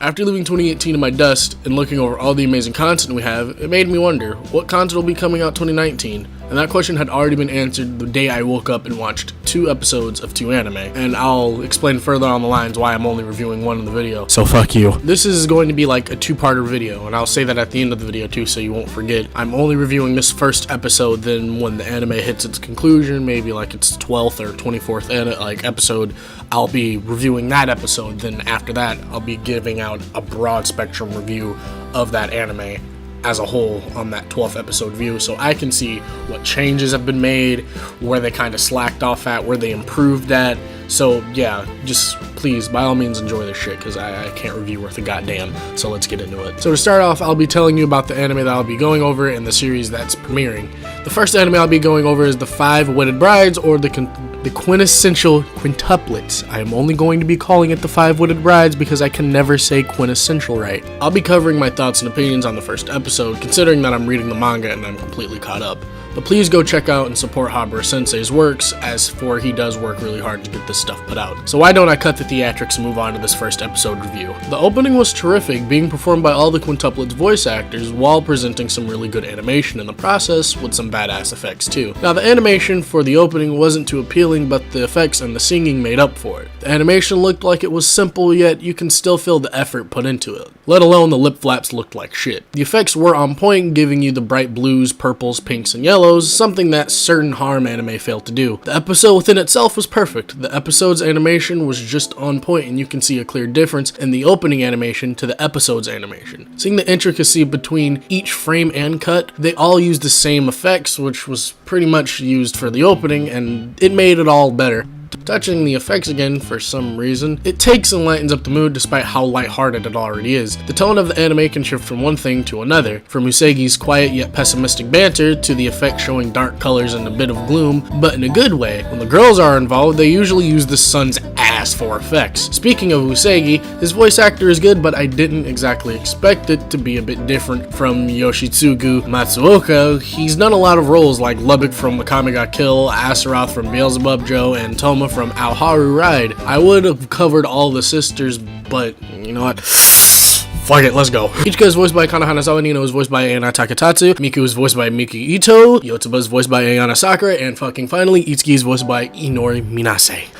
After leaving 2018 in my dust and looking over all the amazing content we have, it made me wonder, what content will be coming out 2019? And that question had already been answered the day I woke up and watched 2 episodes of 2 anime. And I'll explain further on the lines why I'm only reviewing 1 in the video. So fuck you. This is going to be like a 2-parter video, and I'll say that at the end of the video too so you won't forget. I'm only reviewing this first episode, then when the anime hits its conclusion, maybe like its 12th or 24th episode, I'll be reviewing that episode. Then after that, I'll be giving out a broad spectrum review of that anime as a whole on that 12th episode view, so I can see what changes have been made, where they kind of slacked off at, where they improved at. So yeah, just please, by all means, enjoy this shit, because I can't review worth a goddamn. So let's get into it. So to start off, I'll be telling you about the anime that I'll be going over in the series that's premiering. The first anime I'll be going over is the 5 Wedded Brides, or the Quintessential Quintuplets. I am only going to be calling it the 5 Wedded Brides because I can never say quintessential right. I'll be covering my thoughts and opinions on the first episode, considering that I'm reading the manga and I'm completely caught up. But please go check out and support Habara Sensei's works, as for he does work really hard to get this stuff put out. So why don't I cut the theatrics and move on to this first episode review. The opening was terrific, being performed by all the quintuplets voice actors while presenting some really good animation in the process, with some badass effects too. Now the animation for the opening wasn't too appealing, but the effects and the singing made up for it. The animation looked like it was simple, yet you can still feel the effort put into it. Let alone the lip flaps looked like shit. The effects were on point, giving you the bright blues, purples, pinks, and yellows, something that certain harem anime failed to do. The episode within itself was perfect. The episode's animation was just on point, and you can see a clear difference in the opening animation to the episode's animation. Seeing the intricacy between each frame and cut, they all used the same effects, which was pretty much used for the opening, and it made it all better. Touching the effects again for some reason, it takes and lightens up the mood despite how lighthearted it already is. The tone of the anime can shift from one thing to another, from Usagi's quiet yet pessimistic banter to the effect showing dark colors and a bit of gloom, but in a good way. When the girls are involved, they usually use the sun's ass for effects. Speaking of Usagi, his voice actor is good, but I didn't exactly expect it to be a bit different from Yoshitsugu Matsuoka. He's done a lot of roles like Lubbock from Akame ga Kill, Astaroth from Beelzebub Joe, and Toma from Aoharu Ride. I would have covered all the sisters, but you know what? Fuck it, let's go. Ichika is voiced by Kana Hanazawa, Nino is voiced by Ayana Takatatsu, Miku is voiced by Miki Ito, Yotsuba is voiced by Ayana Sakura, and fucking finally, Itsuki is voiced by Inori Minase.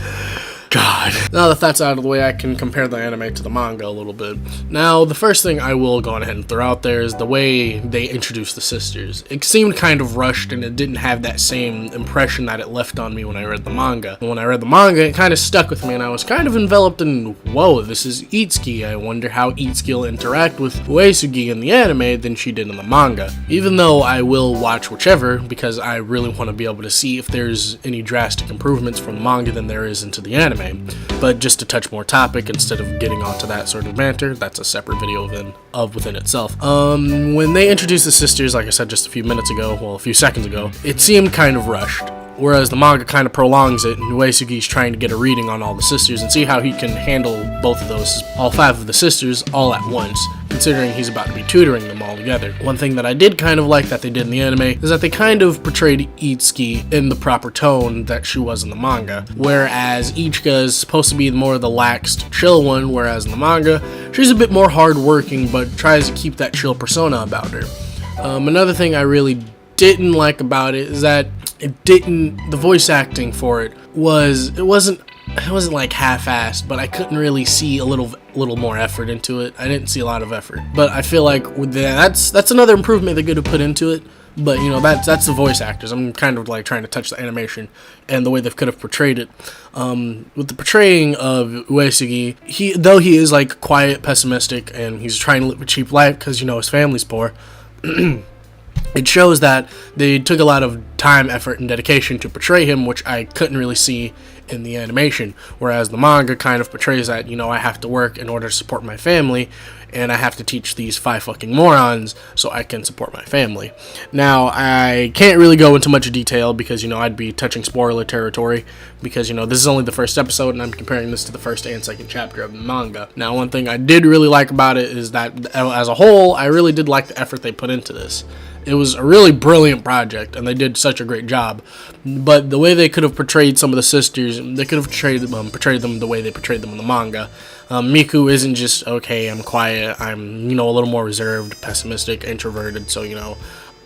God. Now that that's out of the way, I can compare the anime to the manga a little bit. Now, the first thing I will go ahead and throw out there is the way they introduced the sisters. It seemed kind of rushed, and it didn't have that same impression that it left on me when I read the manga. And when I read the manga, it kind of stuck with me, and I was kind of enveloped in, whoa, this is Itsuki. I wonder how Itsuki will interact with Uesugi in the anime than she did in the manga. Even though I will watch whichever, because I really want to be able to see if there's any drastic improvements from the manga than there is into the anime. But just to touch more topic instead of getting onto that sort of banter, that's a separate video within itself. When they introduced the sisters, like I said just a few seconds ago, it seemed kind of rushed. Whereas the manga kind of prolongs it, and Uesugi's trying to get a reading on all the sisters and see how he can handle both of those, all 5 of the sisters, all at once, considering he's about to be tutoring them all together. One thing that I did kind of like that they did in the anime is that they kind of portrayed Itsuki in the proper tone that she was in the manga, whereas Ichika is supposed to be more the laxed, chill one, whereas in the manga, she's a bit more hardworking, but tries to keep that chill persona about her. Another thing I really didn't like about it is that the voice acting for it wasn't like half-assed, but I couldn't really see a little more effort into it. I didn't see a lot of effort, but I feel like with that's another improvement they could have put into it. But you know, that's the voice actors. I'm kind of like trying to touch the animation and the way they could have portrayed it. With the portraying of Uesugi, he is like quiet, pessimistic, and he's trying to live a cheap life because you know his family's poor. It shows that they took a lot of time, effort, and dedication to portray him, which I couldn't really see in the animation. Whereas the manga kind of portrays that, you know, I have to work in order to support my family, and I have to teach these 5 fucking morons so I can support my family. Now, I can't really go into much detail because, you know, I'd be touching spoiler territory because, you know, this is only the first episode and I'm comparing this to the first and second chapter of the manga. Now, one thing I did really like about it is that, as a whole, I really did like the effort they put into this. It was a really brilliant project, and they did such a great job. But the way they could have portrayed some of the sisters, they could have portrayed them the way they portrayed them in the manga. Miku isn't just, okay, I'm quiet, I'm, a little more reserved, pessimistic, introverted, so,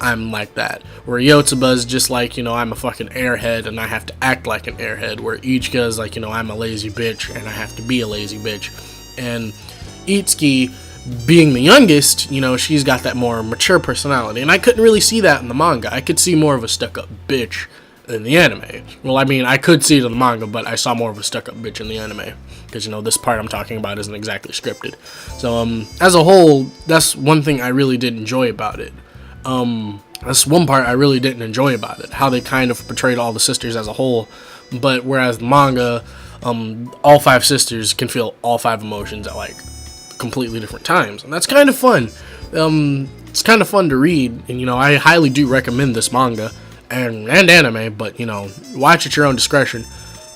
I'm like that. Where Yotsuba's just like, I'm a fucking airhead and I have to act like an airhead. Where Ichika's like, I'm a lazy bitch and I have to be a lazy bitch. And Itsuki, being the youngest, she's got that more mature personality. And I couldn't really see that in the manga. I could see more of a stuck-up bitch in the anime. Well, I mean, I could see it in the manga, but I saw more of a stuck-up bitch in the anime. Because, this part I'm talking about isn't exactly scripted. So, as a whole, that's one thing I really did enjoy about it. That's one part I really didn't enjoy about it. How they kind of portrayed all the sisters as a whole. But whereas the manga, all 5 sisters can feel all 5 emotions at, like, completely different times. And that's kind of fun. It's kind of fun to read. And, I highly do recommend this manga and anime. But, watch at your own discretion.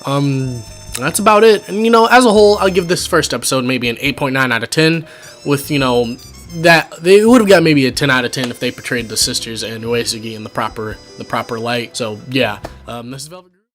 That's about it. And, as a whole, I'll give this first episode maybe an 8.9 out of 10. With, that they would have got maybe a 10 out of 10 if they portrayed the sisters and Uesugi in the proper light. So, yeah. This is Velvet.